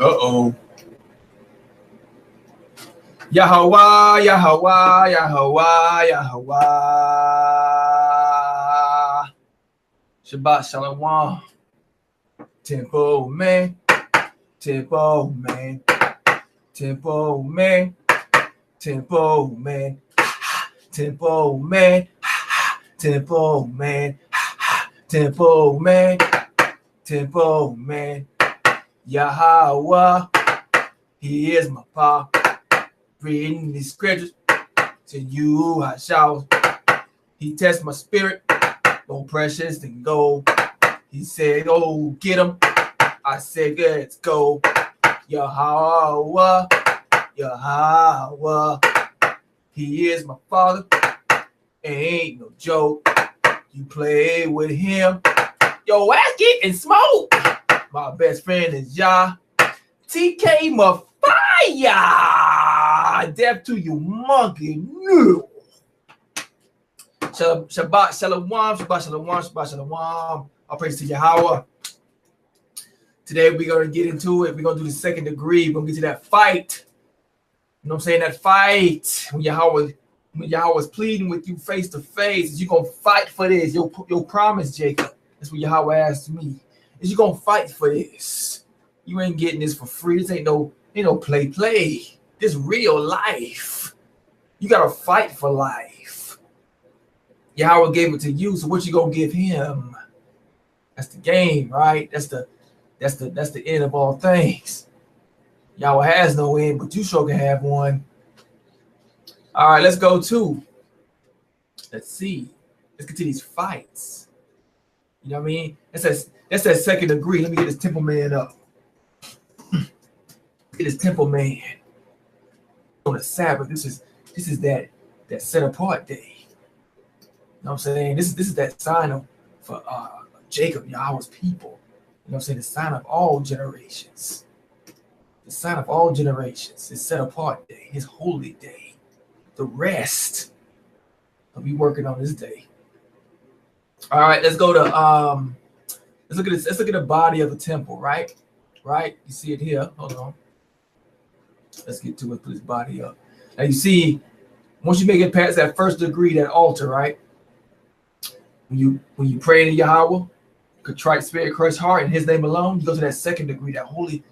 Uh-oh. Yahweh, Yahweh, Yahweh, Yahweh. Shabbat Shalom. Tempo man. Tempo man. Tempo man. Tempo man. Tempo man. Tempo man. Tempo man. Tempo man. Yahweh. He is my pa. Reading these scriptures to you, I shout. He tests my spirit, more precious than gold. He said, "Oh, get him." I said, "Let's go." Yahweh, Yahweh. He is my father. Ain't no joke. You play with him, your ass getting smoked. My best friend is Yah. TK Mafia. Death to you, monkey. No. Shabbat Shalom, Shabbat Shalom, Shabbat Shalom. All praise to Yahweh. Today we're going to get into it. We're going to do the second degree. We're going to get to that fight. You know what I'm saying? That fight. When Yahweh's pleading with you face to face, you're going to fight for this. Your promise, Jacob. That's what Yahweh asked me. Is you going to fight for this. You ain't getting this for free. This ain't no play. This real life. You got to fight for life. Yahweh gave it to you, so what you gonna give him? That's the game, right? That's the end of all things. Yahweh has no end, but you sure can have one. All right, let's go to. Let's see. Let's get to these fights. You know what I mean? That's that second degree. Let me get this temple man up. Get this temple man on the Sabbath. This is that set apart day. You know what I'm saying? This is that sign for Jacob, Yahweh's people. You know what I'm saying? The sign of all generations. The sign of all generations. His set apart day, his holy day. The rest of you working on this day. All right, let's go to let's look at this. Let's look at the body of the temple, right? Right? You see it here. Hold on. Let's get to it. Put his body up. Now you see, once you make it past that first degree, that altar, right? When you pray to Yahweh, contrite spirit, crushed heart, in his name alone, you go to that second degree, that holy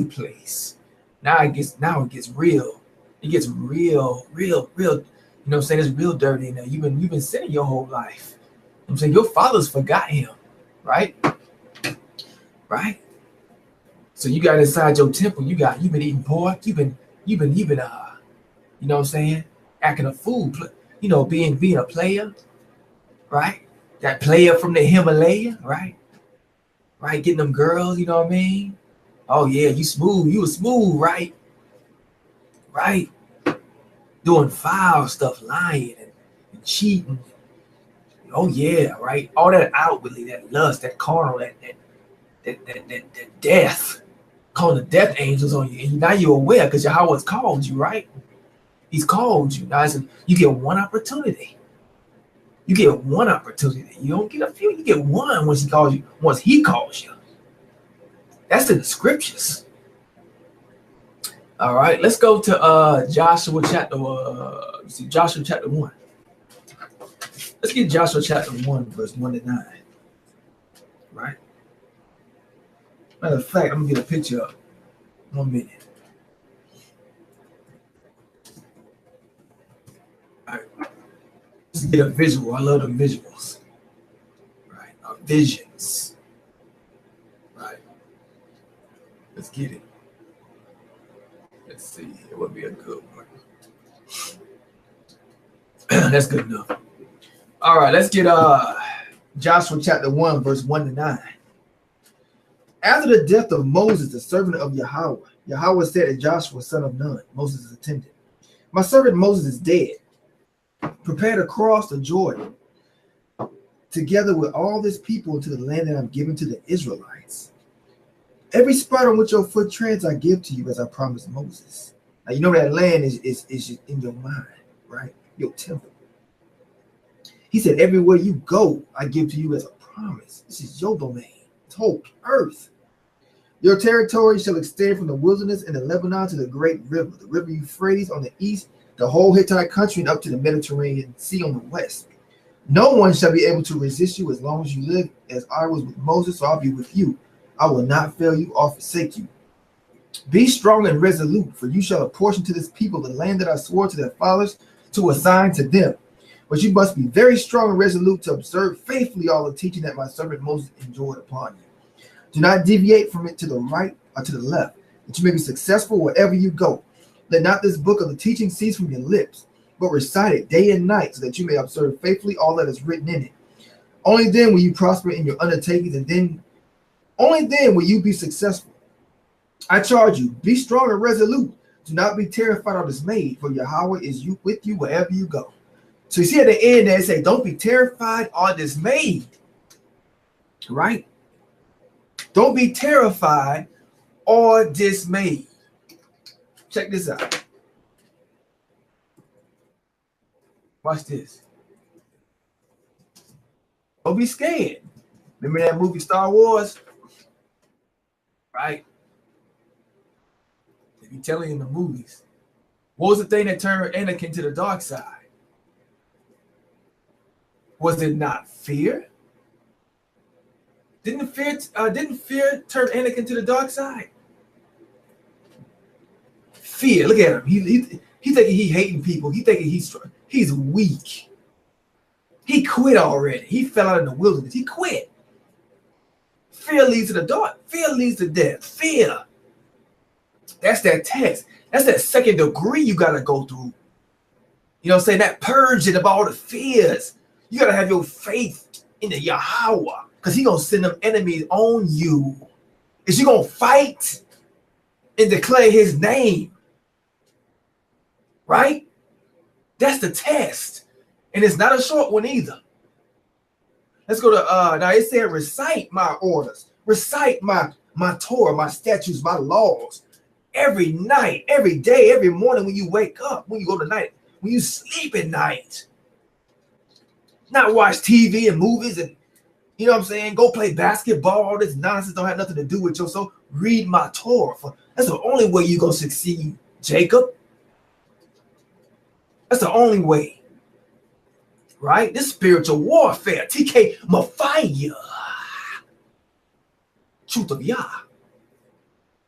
place. Now it gets real. It gets real. You know what I'm saying? It's real dirty now. You've been sinning your whole life. You know what I'm saying? Your fathers forgot him, right? Right? So you got inside your temple, you've been eating pork, you've been you know what I'm saying? Acting a fool, you know, being a player, right? That player from the Himalaya, right? Right, getting them girls, you know what I mean? Oh yeah, you were smooth, right? Right? Doing foul stuff, lying and cheating. Oh yeah, right? All that outwardly, that lust, that carnal, that death, calling the death angels on you. And now you're aware because Yahweh's called you, right? He's called you. Now you get one opportunity. You get one opportunity. You don't get a few. You get one once he calls you. Once he calls you. That's in the scriptures. All right, let's go to Joshua chapter. Joshua chapter 1. Let's get Joshua chapter 1, verse 1 to 9. Right. Matter of fact, I'm gonna get a picture up. 1 minute. All right. Let's get a visual. I love the visuals. Right. Our visions. Right. Let's get it. Let's see. It would be a good one. That's good enough. All right. Let's get Joshua chapter 1, verse 1 to 9. After the death of Moses, the servant of Yahweh, Yahweh said to Joshua, son of Nun, Moses' attendant, my servant Moses is dead. Prepare to cross the Jordan together with all this people into the land that I'm giving to the Israelites. Every spot on which your foot treads, I give to you as I promised Moses. Now, you know that land is in your mind, right? Your temple. He said, everywhere you go, I give to you as a promise. This is your domain, this whole earth. Your territory shall extend from the wilderness in the Lebanon to the great river, the river Euphrates on the east, the whole Hittite country, and up to the Mediterranean Sea on the west. No one shall be able to resist you as long as you live. As I was with Moses, so I'll be with you. I will not fail you or forsake you. Be strong and resolute, for you shall apportion to this people the land that I swore to their fathers to assign to them. But you must be very strong and resolute to observe faithfully all the teaching that my servant Moses enjoined upon you. Do not deviate from it to the right or to the left, that you may be successful wherever you go. Let not this book of the teaching cease from your lips, but recite it day and night, so that you may observe faithfully all that is written in it. Only then will you prosper in your undertakings, and only then will you be successful. I charge you, be strong and resolute. Do not be terrified or dismayed, for Yahweh is with you wherever you go. So you see at the end there, it say, don't be terrified or dismayed. Right? Don't be terrified or dismayed. Check this out. Watch this. Don't be scared. Remember that movie Star Wars? Right? They be telling you in the movies. What was the thing that turned Anakin to the dark side? Was it not fear? Didn't fear turn Anakin to the dark side? Fear. Look at him. He thinking he hating people. He thinking he's weak. He quit already. He fell out in the wilderness. He quit. Fear leads to the dark. Fear leads to death. Fear. That's that test. That's that second degree you got to go through. You know what I'm saying? That purging of all the fears. You got to have your faith in the Yahweh, because he going to send them enemies on you. Is you going to fight and declare his name? Right? That's the test. And it's not a short one either. Let's go to, now it said recite my orders. Recite my Torah, my statutes, my laws. Every night, every day, every morning when you wake up, when you go to night, when you sleep at night. Not watch TV and movies and, you know what I'm saying, go play basketball. All this nonsense don't have nothing to do with your soul. Read my Torah. That's the only way you're going to succeed, Jacob. That's the only way. Right? This spiritual warfare. TK Mafia. Truth of Yah.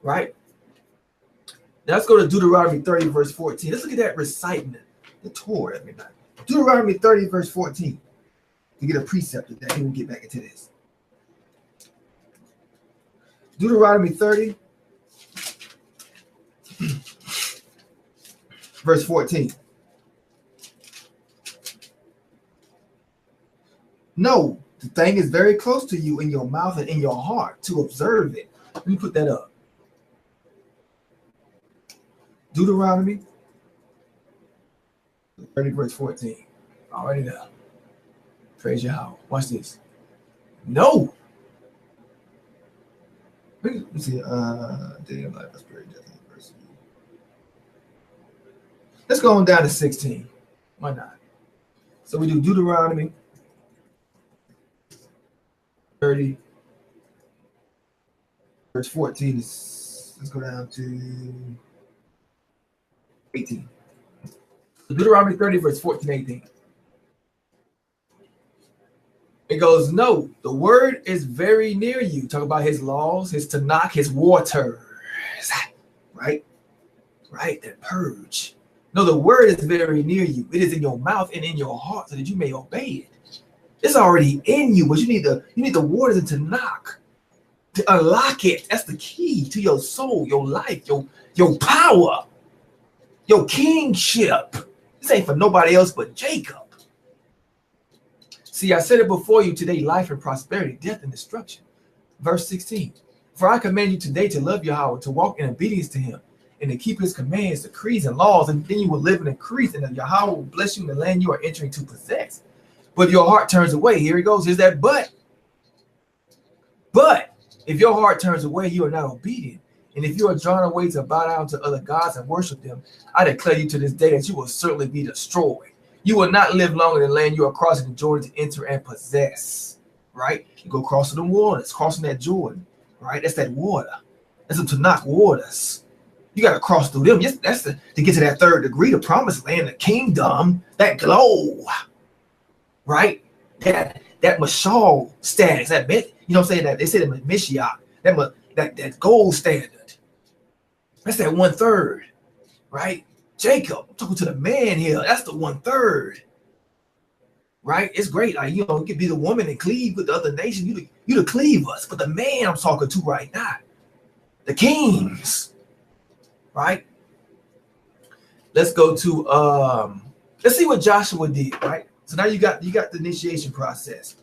Right? Now let's go to Deuteronomy 30, verse 14. Let's look at that reciting the Torah every night. Deuteronomy 30, verse 14. To get a precept of that, and we'll get back into this. Deuteronomy 30, verse 14. No, the thing is very close to you in your mouth and in your heart to observe it. Let me put that up. Deuteronomy 30, verse 14. Already there. Praise Yahweh. Watch this. No. Let me see. Day of life, prosperity, death, and adversity. Let's go on down to 16. Why not? So we do Deuteronomy 30, verse 14. Let's go down to 18. Deuteronomy 30, verse 14, 18. It goes, no, the word is very near you. Talk about his laws, his Tanakh, his waters. Right? Right? That purge. No, the word is very near you. It is in your mouth and in your heart so that you may obey it. It's already in you, but you need the waters and Tanakh to unlock it. That's the key to your soul, your life, your power, your kingship. This ain't for nobody else but Jacob. See, I said it before you today, life and prosperity, death and destruction. Verse 16. For I command you today to love Yahweh, to walk in obedience to him, and to keep his commands, decrees, and laws, and then you will live and increase, and Yahweh will bless you in the land you are entering to possess. But if your heart turns away, here it goes, here's that but. But if your heart turns away, you are not obedient. And if you are drawn away to bow down to other gods and worship them, I declare you to this day that you will certainly be destroyed. You will not live long in the land you are crossing the Jordan to enter and possess. Right? You go crossing the waters, crossing that Jordan. Right? That's that water. That's some Tanakh waters. You got to cross through them. Yes, that's to get to that third degree, the promised land, the kingdom, that glow, right? That mashal status, that you know what I'm saying? That they say that Mashiach, that gold standard. That's that 1/3, right? Jacob, I'm talking to the man here. That's the 1/3, right? It's great. Like, you know, you could be the woman and cleave with the other nation. You the cleavers, but the man I'm talking to right now, the kings, right? Let's go to let's see what Joshua did, right? So now you got the initiation process.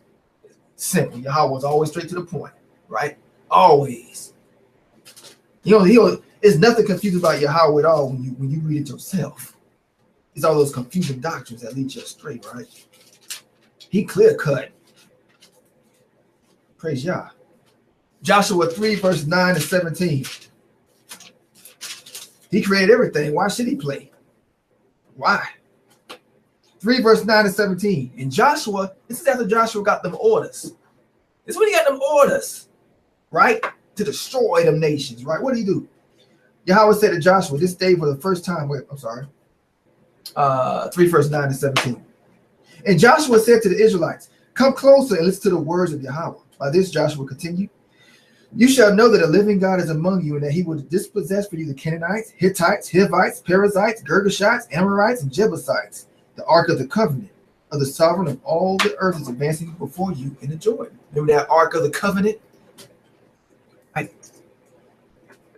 Simple. Yahweh was always straight to the point, right? Always. There's nothing confusing about Yahweh at all when you read it yourself. It's all those confusing doctrines that lead you astray, right? He clear cut. Praise Yah. Joshua 3, verse 9 to 17. He created everything. Why should he play? Why? 3, verse 9 to 17. And Joshua, this is after Joshua got them orders. This is when he got them orders, right? To destroy them nations, right? What did he do? Yahweh said to Joshua, this day for the first time, 3, verse 9 to 17. And Joshua said to the Israelites, come closer and listen to the words of Yahweh. By this Joshua continued, you shall know that a living God is among you, and that he will dispossess for you the Canaanites, Hittites, Hivites, Perizzites, Girgashites, Amorites, and Jebusites. The ark of the covenant of the sovereign of all the earth is advancing before you in the Jordan. Remember that ark of the covenant?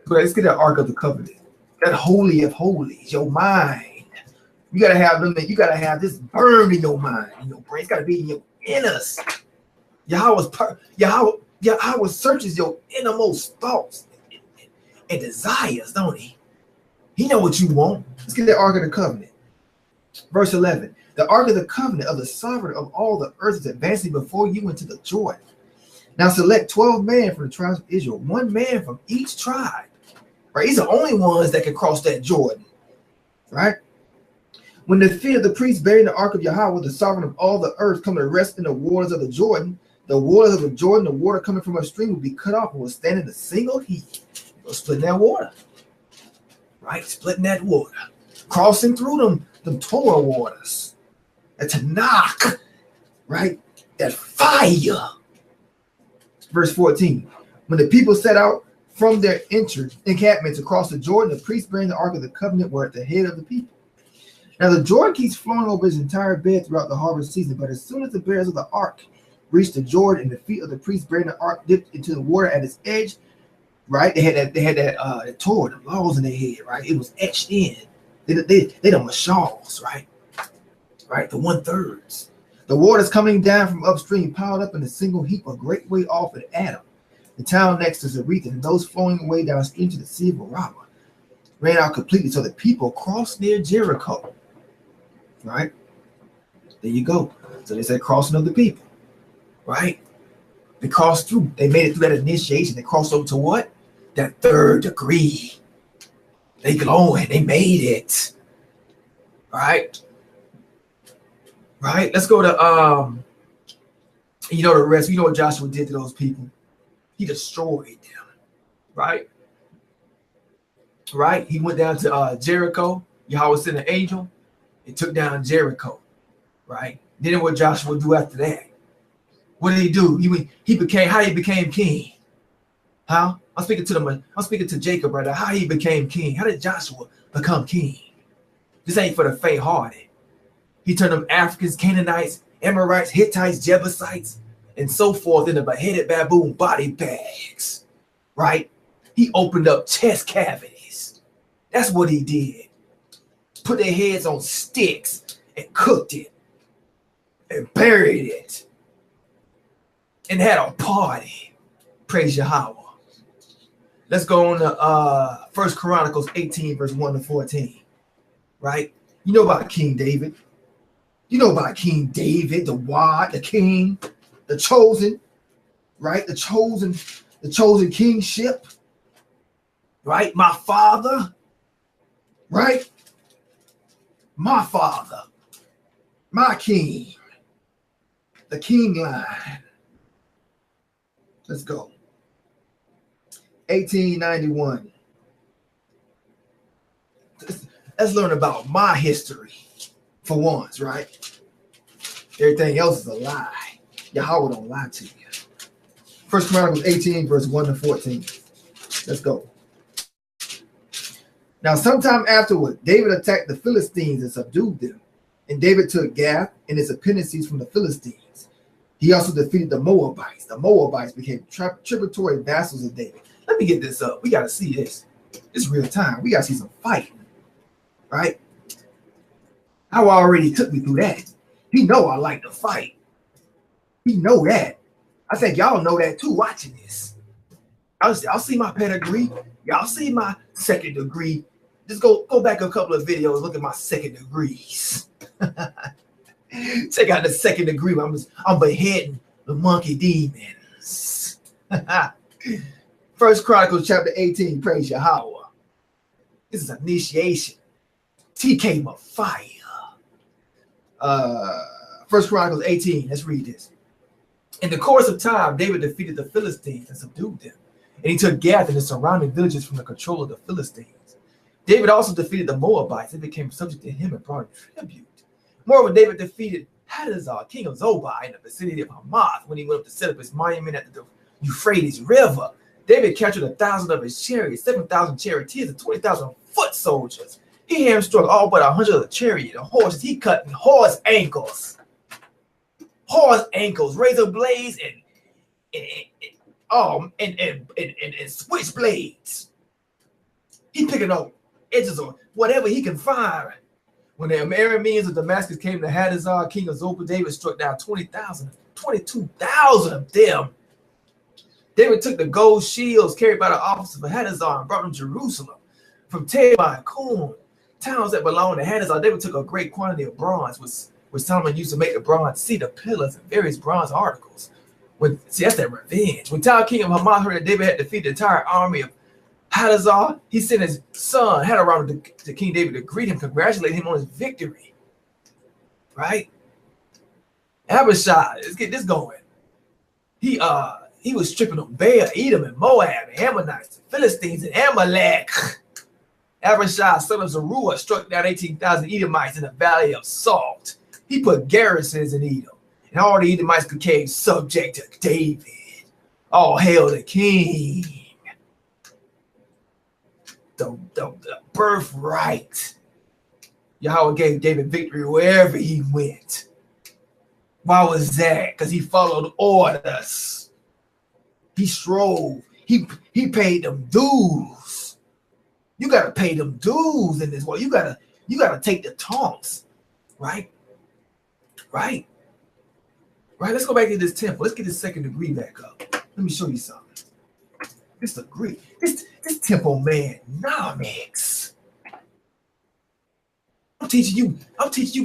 Let's get that ark of the covenant. That holy of holies, your mind. You gotta have them. You gotta have this burn in your mind, in your brain. It's gotta be in your inners. Yahweh searches your innermost thoughts and desires, don't he? He know what you want. Let's get that ark of the covenant. Verse 11. The ark of the covenant of the sovereign of all the earth is advancing before you into the Jordan. Now select 12 men from the tribes of Israel, 1 man from each tribe. Right? These are the only ones that can cross that Jordan. Right? When the feet of the priests bearing the ark of Yahweh, the sovereign of all the earth, come to rest in the waters of the Jordan, the waters of the Jordan, the water coming from upstream will be cut off and will stand in a single heap. Splitting that water. Right? Splitting that water. Crossing through them Torah waters. That Tanakh. Right? That fire. Verse 14. When the people set out from their encampments across the Jordan, the priests bearing the ark of the covenant were at the head of the people. Now the Jordan keeps flowing over his entire bed throughout the harvest season, but as soon as the bearers of the ark reached the Jordan and the feet of the priests bearing the ark dipped into the water at its edge, right? They had that Torah, the laws in their head, right? It was etched in. They done mashals, right? Right, the 1/3. The waters coming down from upstream piled up in a single heap a great way off at Adam, the town next to Zareth, and those flowing away downstream to the sea of Arabah ran out completely, so the people crossed near Jericho. Right? There you go. So they said crossing of the people. Right? They crossed through. They made it through that initiation. They crossed over to what? That 3rd degree. They glowing. They made it. Right? Right? Let's go to the rest. You know what Joshua did to those people? He destroyed them. Right? Right? He went down to Jericho. Yahweh sent an angel. It took down Jericho, right? Then what Joshua do after that? What did he do? He became king. Huh? I'm speaking to Jacob right now. How he became king. How did Joshua become king? This ain't for the faint-hearted. He turned them Africans, Canaanites, Amorites, Hittites, Jebusites, and so forth into beheaded baboon body bags. Right? He opened up chest cavities. That's what he did. Put their heads on sticks and cooked it and buried it and had a party. Praise Yahweh. Let's go on to 1 Chronicles 18, verse 1 to 14. Right? You know about King David. You know about King David, the king, the chosen, right? The chosen kingship. Right? My father. Right? My father, my king, the king line. Let's go. 1891. Let's learn about my history for once, right? Everything else is a lie. Yahweh don't lie to you. First Chronicles 18, verse 1 to 14. Let's go. Now, sometime afterward, David attacked the Philistines and subdued them. And David took Gath and its appendices from the Philistines. He also defeated the Moabites. The Moabites became tributary vassals of David. Let me get this up. We got to see this. It's real time. We got to see some fighting, right? I already took me through that. He know I like to fight. He know that. I think y'all know that too watching this. Y'all see my pedigree. Y'all see my second degree. Just go back a couple of videos. Look at my second degrees. Check out the second degree. I'm beheading the monkey demons. First Chronicles chapter 18. Praise Yahweh. This is initiation. TK fire. First Chronicles 18. Let's read this. In the course of time, David defeated the Philistines and subdued them. And he took Gath and the surrounding villages from the control of the Philistines. David also defeated the Moabites and became subject to him and brought tribute. Moreover, David defeated Hadazah, king of Zobah, in the vicinity of Hamath when he went up to set up his monument at the Euphrates River. David captured 1,000 of his chariots, 7,000 charioteers, and 20,000 foot soldiers. He hamstrung all but 100 of the chariot and horses. He cut horse ankles, razor blades, and switchblades. He picking up edges of whatever he can find. When the Arameans of Damascus came to Hadazah, king of Zobah, David struck down 22,000 of them. David took the gold shields carried by the officers of Hadazah and brought them to Jerusalem. From Tamar and Kun, towns that belonged to Hadazah, David took a great quantity of bronze, which Solomon used to make the bronze seat of pillars and various bronze articles. That's that revenge. When Tyre, king of Hamath, heard that David had defeated the entire army of Hadazah, he sent his son Hadaram to King David to greet him, congratulate him on his victory. Right? Abishai, let's get this going. He was stripping on Baal, Edom, and Moab, and Ammonites, and Philistines, and Amalek. Abishai, son of Zeruiah, struck down 18,000 Edomites in the valley of Salt. He put garrisons in Edom, and all the Edomites became subject to David. All hail the king. The birthright. Yahweh gave David victory wherever he went. Why was that? Because he followed orders. He strove. He paid them dues. You gotta pay them dues in this world. You gotta take the taunts, right? Right. Let's go back to this temple. Let's get this second degree back up. Let me show you something. This degree, this temple man nomics. I'm teaching you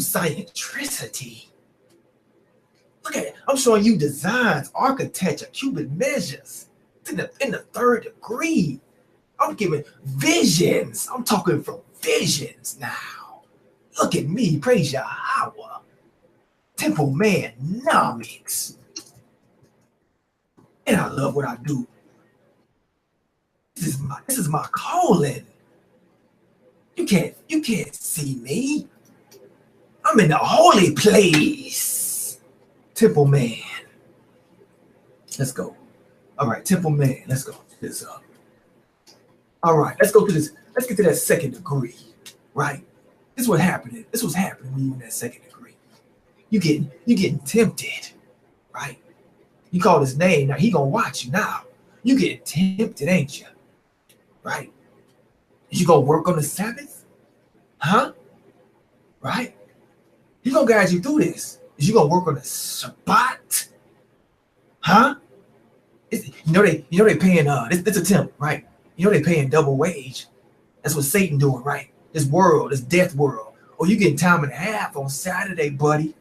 scientricity. Look at it. I'm showing you designs, architecture, cubic measures. In the third degree. I'm giving visions. I'm talking from visions now. Look at me. Praise Yahweh. Temple man nomics. And I love what I do. This is my calling. You can't see me. I'm in the holy place. Temple man. Let's go. All right, temple man. Let's go. This up. All right, let's go to this. Let's get to that second degree. Right? This is what happened. This was happening when you in that second degree. You getting tempted, right? You call his name. Now he gonna watch you now. You getting tempted, ain't you? Right? Is you gonna work on the Sabbath? Huh? Right? He gonna guide you through this. Is you gonna work on the Shabbat? Huh? You know they paying it's a temp, right? You know they paying double wage. That's what Satan doing, right? This world, this death world. Oh, you getting time and a half on Saturday, buddy.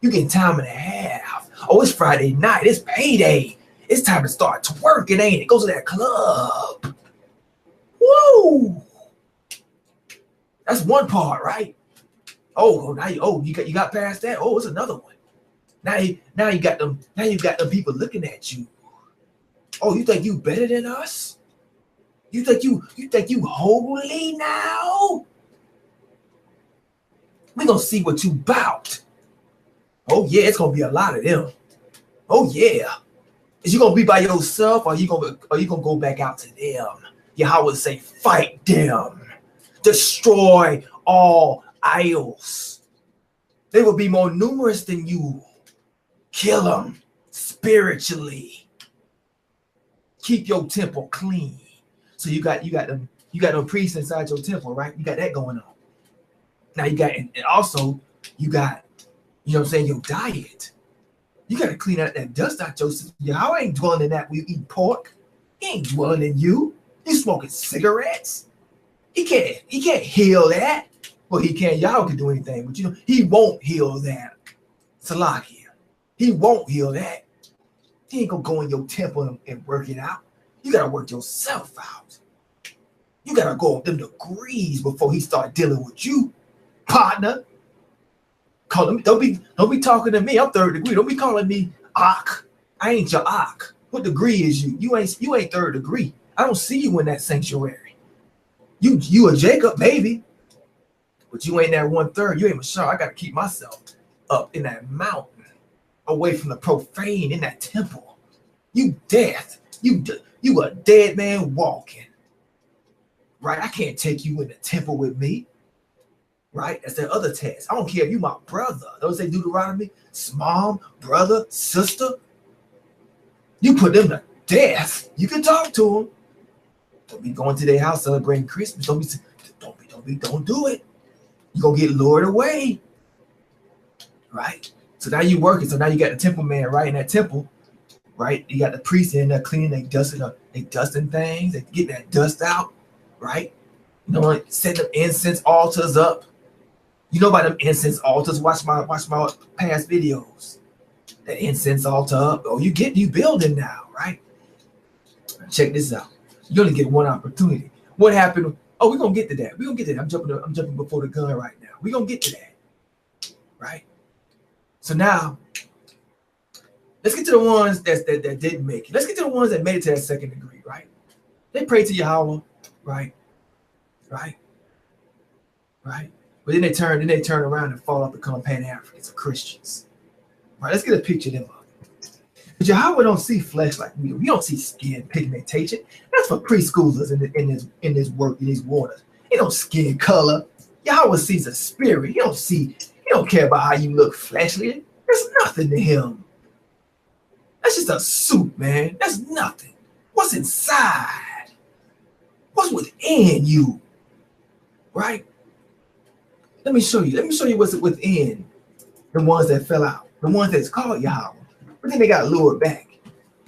You getting time and a half. Oh, it's Friday night. It's payday. It's time to start twerking, ain't it? Go to that club. Woo! That's one part, right? Oh, now you got past that. Oh, it's another one. Now you got them people looking at you. Oh, you think you better than us? You think you holy now? We gonna see what you bout. Oh yeah, it's gonna be a lot of them. Oh yeah. Is you gonna be by yourself, or you gonna go back out to them? Yahweh say, fight them, destroy all idols. They will be more numerous than you. Kill them spiritually. Keep your temple clean. So you got them priests inside your temple, right? You got that going on. Now you got, and also you got, you know what I'm saying, your diet. You got to clean out that dust out your system. Y'all ain't dwelling in that when you eat pork. He ain't dwelling in you. You smoking cigarettes. He can't heal that. Well, he can't. Y'all can do anything, but you know, he won't heal that. Salakia. He won't heal that. He ain't gonna go in your temple and work it out. You gotta work yourself out. You gotta go up them degrees before he start dealing with you, partner. Call him. Don't be talking to me. I'm third degree. Don't be calling me Ak. I ain't your Ak. What degree is you? You ain't third degree. I don't see you in that sanctuary. You a Jacob, maybe, but you ain't that 1/3. You ain't Mashar. I gotta keep myself up in that mountain, away from the profane in that temple. You death. You a dead man walking. Right? I can't take you in the temple with me. Right? That's that other test. I don't care if you my brother. Those say Deuteronomy, mom, brother, sister. You put them to death. You can talk to them. Don't be going to their house celebrating Christmas. Don't do it. You're gonna get lured away. Right? So now you working. So now you got the temple man right in that temple. Right? You got the priest in there cleaning, they dusting things, they get that dust out, right? You know, like setting them incense altars up. You know about them incense altars. Watch my past videos. That incense altar up. Oh, you building now, right? Check this out. You only get one opportunity. What happened? Oh, we're gonna get to that. We're gonna get to that. I'm jumping before the gun right now. We're gonna get to that. Right? So now, let's get to the ones that didn't make it. Let's get to the ones that made it to that second degree, right? They prayed to Yahweh, right? But then they turn around and fall off, become Pan-Africans or Christians. Right? Let's get a picture of them up. But Yahweh don't see flesh like we do. We don't see skin pigmentation. That's for preschoolers in this work, in these waters. He don't skin color. Yahweh sees a spirit. He don't care about how you look fleshly. There's nothing to him. That's just a suit, man. That's nothing. What's inside? What's within you? Right? Let me show you what's within the ones that fell out. The ones that's called Yahweh. But then they got lured back.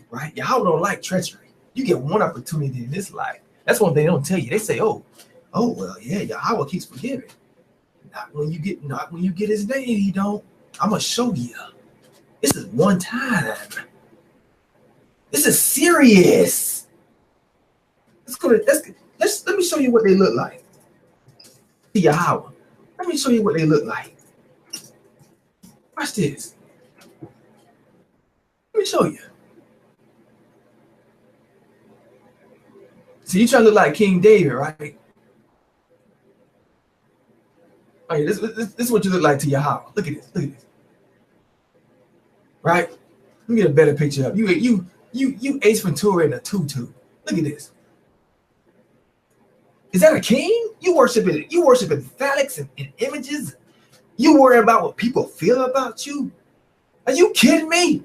Right? Yahweh don't like treachery. You get one opportunity in this life. That's one thing they don't tell you. They say, oh well, yeah, Yahweh keeps forgiving. Not when you get his name, he don't. I'm gonna show you. This is one time. This is serious. Let me show you what they look like. Yahweh. Let me show you what they look like. Watch this. Let me show you. See, you try to look like King David, right? Okay, this is what you look like to Yahweh. Look at this. Right? Let me get a better picture up. You Ace Ventura in a tutu. Look at this. Is that a king? You worshiping phallics and images? You worry about what people feel about you? Are you kidding me?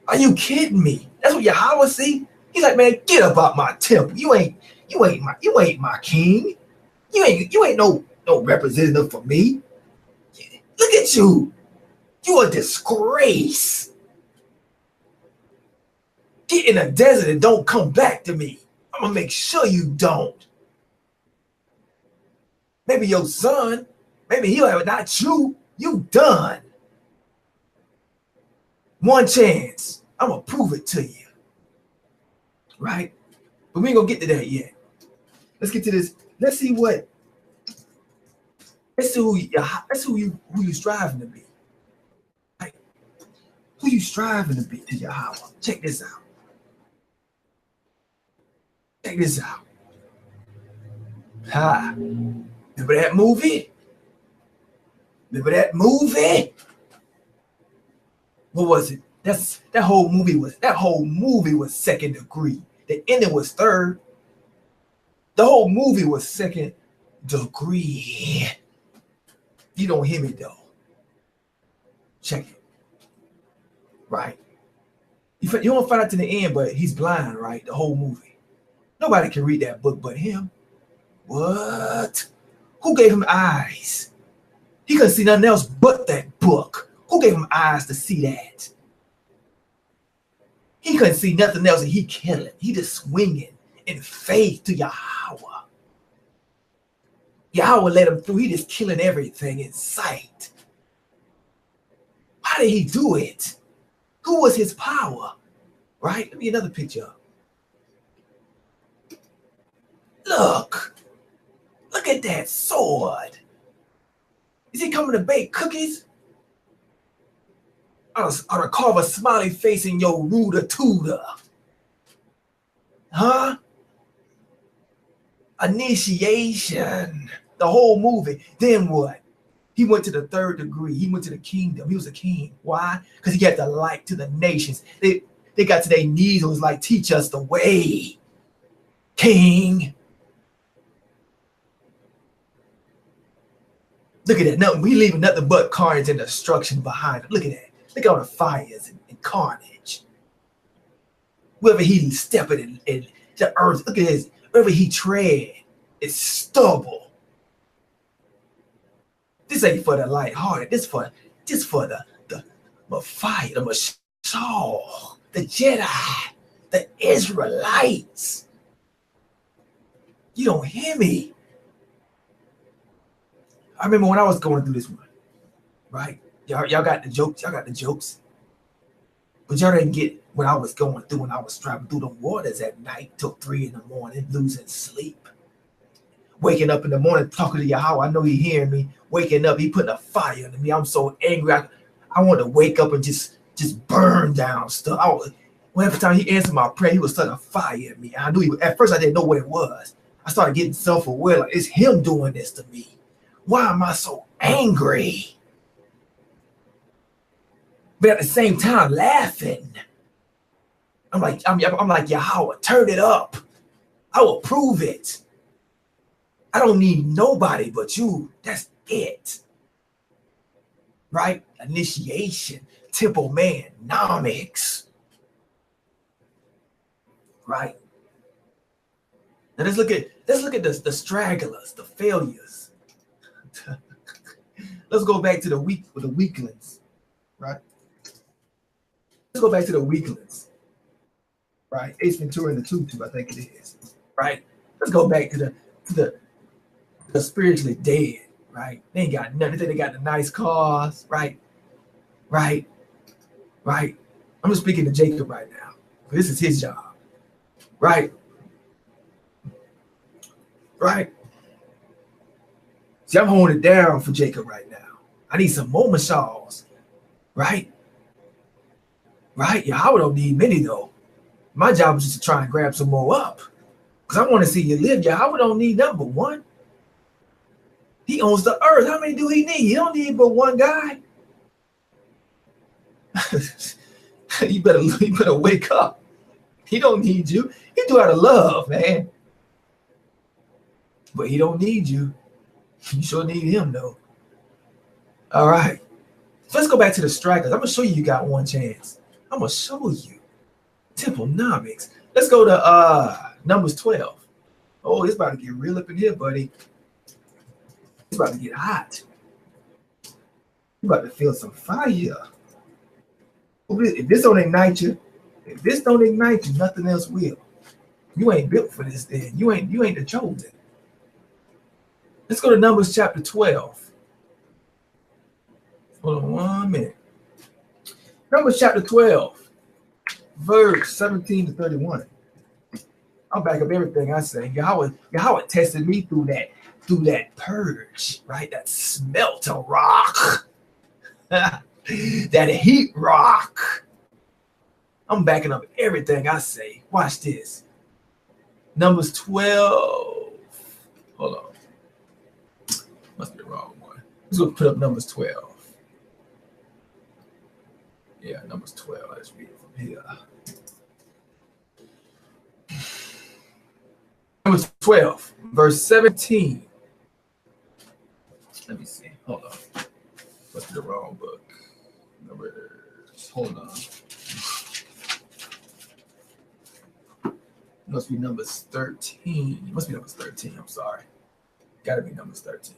Are you kidding me? That's what Yahweh see. He's like, man, get up out my temple. You ain't my king. You ain't no representative for me. Look at you. You a disgrace. Get in the desert and don't come back to me. I'm gonna make sure you don't. Maybe your son, maybe he'll have, not you. You done. One chance. I'm gonna prove it to you. Right? But we ain't gonna get to that yet. Let's get to this. Let's see who you striving to be. Right? Who you striving to be to Yahweh. Check this out. Check this out. Ha. Remember that movie? Remember that movie? What was it? That whole movie was second degree. The ending was third. The whole movie was second degree. You don't hear me though. Check it. Right. You don't find out to the end, but he's blind, right? The whole movie. Nobody can read that book but him. What? Who gave him eyes? He couldn't see nothing else but that book. Who gave him eyes to see that? He couldn't see nothing else and he killing. He just swinging in faith to Yahweh. Yahweh let him through. He just killing everything in sight. How did he do it? Who was his power? Right? Let me get another picture up. Look. Look at that sword. Is he coming to bake cookies? Or to carve a smiley face in your ruder tutor? Huh? Initiation. The whole movie. Then what? He went to the third degree. He went to the kingdom. He was a king. Why? Because he had the light to the nations. They got to their knees and was like, teach us the way, king. Look at that. Nothing. We leaving nothing but carnage and destruction behind him. Look at that. Look at all the fires and carnage. Wherever he stepping in the earth, look at his, wherever he tread, it's stubble. This ain't for the lighthearted. This for the fire, the Mashal, the Jedi, the Israelites. You don't hear me. I remember when I was going through this one, right? Y'all got the jokes. Y'all got the jokes. But y'all didn't get what I was going through when I was traveling through the waters at night till 3 in the morning, losing sleep. Waking up in the morning, talking to Yahweh. I know he hearing me. Waking up, he putting a fire into me. I'm so angry. I want to wake up and just burn down stuff. Every time he answered my prayer, he was setting a fire at me. I knew at first I didn't know what it was. I started getting self-aware, like it's him doing this to me. Why am I so angry? But at the same time, laughing. I'm like Yahweh, turn it up. I will prove it. I don't need nobody but you. That's it. Right? Initiation, temple man, nomics. Right? Now let's look at the stragglers, the failures. Let's go back to the weaklings. Right? Let's go back to the weaklings. Right? Ace Ventura and the Tutu, I think it is. Right? Let's go back to the spiritually dead, right? They ain't got nothing. They got the nice cars, right? Right? Right? I'm just speaking to Jacob right now. This is his job. Right? Right? See, I'm holding it down for Jacob right now. I need some more mashals. Right? Right? Yahweh don't need many though. My job is just to try and grab some more up. Because I want to see you live. Yahweh don't need number one. He owns the earth. How many do he need? He don't need but one guy. you better wake up. He don't need you. He do out of love, man. But he don't need you. You sure need him though. All right. So let's go back to the strikers. I'm gonna show you got one chance. I'm gonna show you. Templenomics. Let's go to Numbers 12. Oh, it's about to get real up in here, buddy. It's about to get hot. You about to feel some fire. If this don't ignite you, nothing else will. You ain't built for this then. You ain't the chosen. Let's go to Numbers chapter 12. Hold on 1 minute. Numbers chapter 12, verse 17 to 31. I'll back up everything I say. Yahweh tested me through that purge, right? That smelter rock. That heat rock. I'm backing up everything I say. Watch this. Numbers 12. Hold on. Must be the wrong one. Let's go put up Numbers 12. Yeah, Numbers 12. Let's read it from here. Numbers 12, verse 17. Let me see. Hold on. Must be the wrong book. Numbers. Hold on. Must be Numbers 13. Must be Numbers 13. I'm sorry. Gotta be Numbers 13.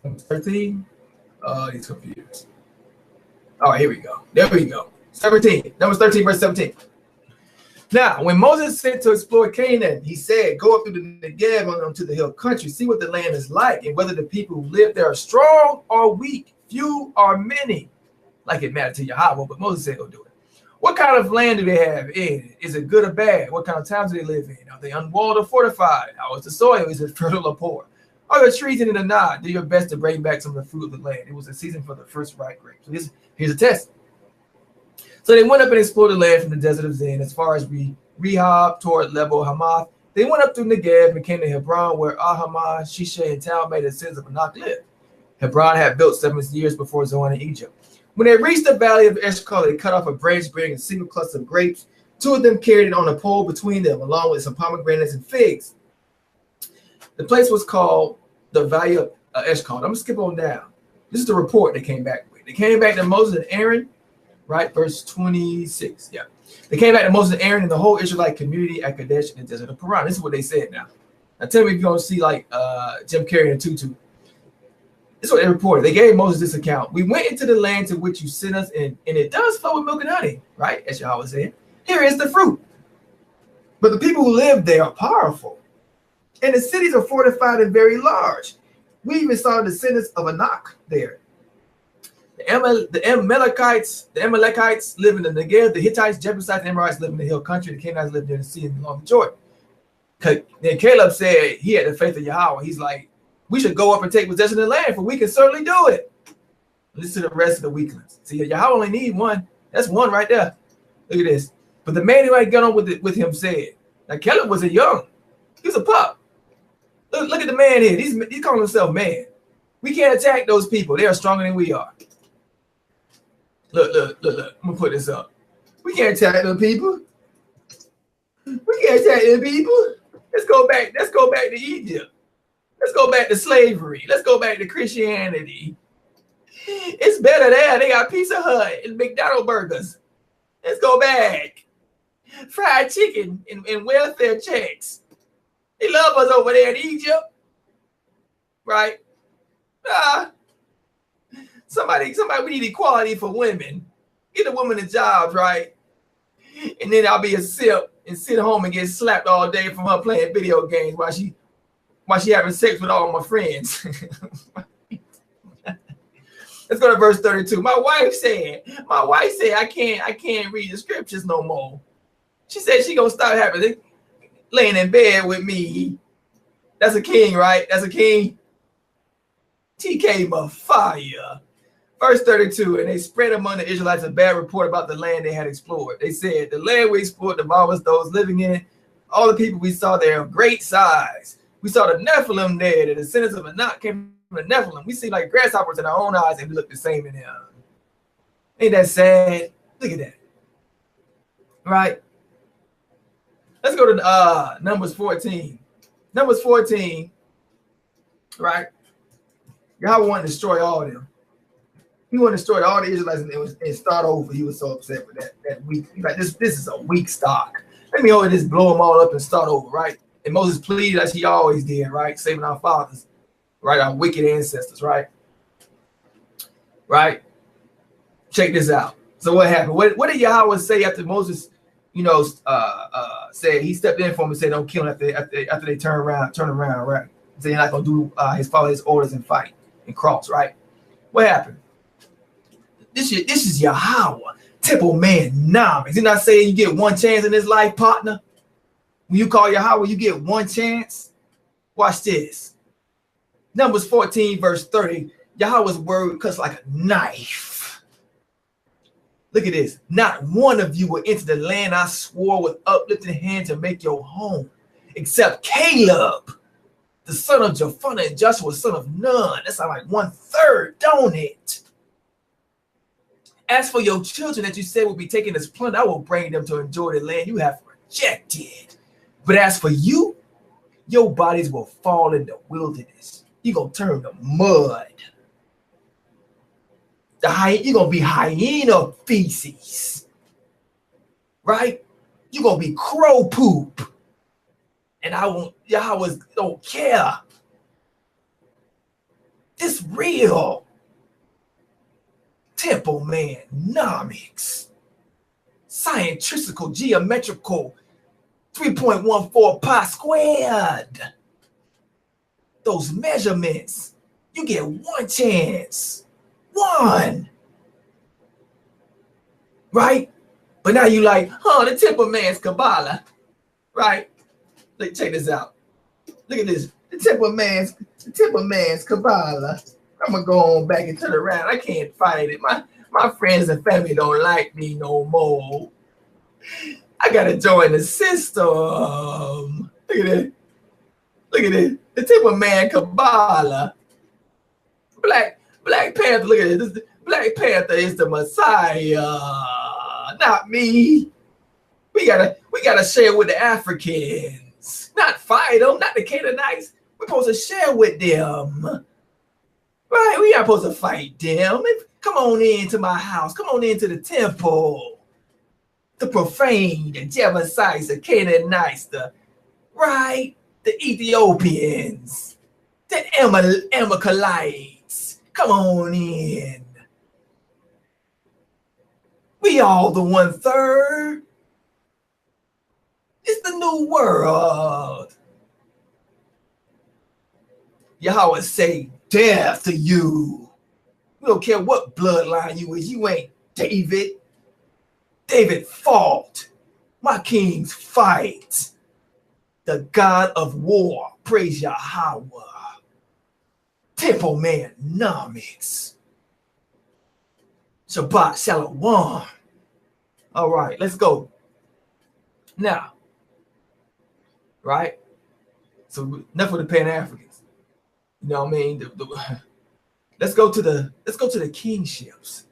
Numbers 13? He's confused. All right, here we go. There we go. 17. Numbers 13, verse 17. Now, when Moses sent to explore Canaan, he said, go up through the Negev onto the hill country, see what the land is like, and whether the people who live there are strong or weak, few or many. Like it mattered to Yahweh, but Moses said, go do it. What kind of land do they have in it? Is it good or bad? What kind of towns do they live in? Are they unwalled or fortified? How is the soil? Is it fertile or poor? Are there trees in it or not? Do your best to bring back some of the fruit of the land. It was a season for the first ripe grapes. So here's a test. So they went up and explored the land from the desert of Zin as far as Rehob toward Lebo Hamath. They went up through Negev and came to Hebron, where Ahiman, Shishai, and Talmai, the sons of Anak, lived. Hebron had built 7 years before Zoan in Egypt. When they reached the valley of Eshcol, they cut off a branch bearing a single cluster of grapes. 2 of them carried it on a pole between them, along with some pomegranates and figs. The place was called the Valley of Eshcol. I'm going to skip on down. This is the report they came back with. They came back to Moses and Aaron, right? Verse 26. Yeah. They came back to Moses and Aaron and the whole Israelite community at Kadesh in the desert of Paran. This is what they said now. Now tell me if you don't see like Jim Carrey and Tutu. This is what they reported. They gave Moses this account. We went into the land to which you sent us, and it does flow with milk and honey, right? As Yahweh said. Here is the fruit. But the people who live there are powerful. And the cities are fortified and very large. We even saw the descendants of Anak there. The Amalekites live in the Negev. The Hittites, Jebusites, and Amorites live in the hill country. The Canaanites live near the sea and along the Jordan. Then Caleb said he had the faith of Yahweh. He's like, we should go up and take possession of the land, for we can certainly do it. Listen to the rest of the weaklings. See, Yahweh only need one. That's one right there. Look at this. But the man who had gone on with him said, now Caleb wasn't young. He was a pup. Look at the man here. He's calling himself man. We can't attack those people. They are stronger than we are. Look. I'm going to put this up. We can't attack them people. We can't attack them people. Let's go back to Egypt. Let's go back to slavery. Let's go back to Christianity. It's better there. They got Pizza Hut and McDonald's burgers. Let's go back. Fried chicken and welfare checks. They love us over there in Egypt. Right? Somebody, we need equality for women. Get a woman the jobs, right? And then I'll be a simp and sit home and get slapped all day from her playing video games while she having sex with all my friends. Let's go to verse 32. My wife said I can't read the scriptures no more. She said she gonna stop having it laying in bed with me. That's a king, right? That's a king. TK Mafia. Verse 32, and they spread among the Israelites a bad report about the land they had explored. They said, the land we explored devours those living in it. All the people we saw there of great size. We saw the Nephilim there. The descendants of Anak came from the Nephilim. We see like grasshoppers in our own eyes and we look the same in them. Ain't that sad? Look at that. Right? Let's go to Numbers 14. Numbers 14, right? God wanted to destroy all of them. He wanted to destroy all the Israelites and start over. He was so upset with that weak. He's like, this is a weak stock. Let me over just blow them all up and start over, right? And Moses pleaded as he always did, right? Saving our fathers, right? Our wicked ancestors, right? Right? Check this out. So what happened? What did Yahweh say after Moses, said he stepped in for him and said, don't kill him after they turn around, right? So you're not going to do follow his orders and fight and cross, right? What happened? This is Yahweh, temple man Nam. Is he not saying you get one chance in this life, partner? When you call Yahweh, you get one chance. Watch this. Numbers 14, verse 30. Yahweh's word cuts like a knife. Look at this. Not one of you will enter the land I swore with uplifted hand to make your home, except Caleb, the son of Jephunneh, and Joshua, son of Nun. That's like 1/3, don't it? As for your children that you said will be taken as plunder, I will bring them to enjoy the land you have rejected. But as for you, your bodies will fall in the wilderness. You're going to turn to mud. You're going to be hyena feces. Right? You're going to be crow poop. And Yahweh don't care. This real. Temple man, nomics. Scientifical, geometrical, 3.14 pi squared. Those measurements, you get one chance. One. Right? But now you like, the temple man's Kabbalah. Right? Look, check this out. Look at this. The temple man's Kabbalah. I'm gonna go on back and turn around. I can't fight it. My friends and family don't like me no more. I gotta join the system. Look at it. Look at it. The temple man Kabbalah. Black Panther. Look at this. Black Panther is the Messiah, not me. We gotta share with the Africans, not fight them, not the Canaanites. We're supposed to share with them. Right? We aren't supposed to fight them. Come on into my house. Come on into the temple. The profane, the Jebusites, the Canaanites, the Ethiopians, the Amalekites. Come on in. We all the 1/3. It's the new world. Yahweh say, death to you. We don't care what bloodline you is. You ain't David. David fought. My kings fight. The God of war. Praise Yahweh. Temple man nomics. Shabbat Shalom. All right, let's go. Now, right? So enough of the Pan-Africans. You know what I mean? Let's go to the kingships,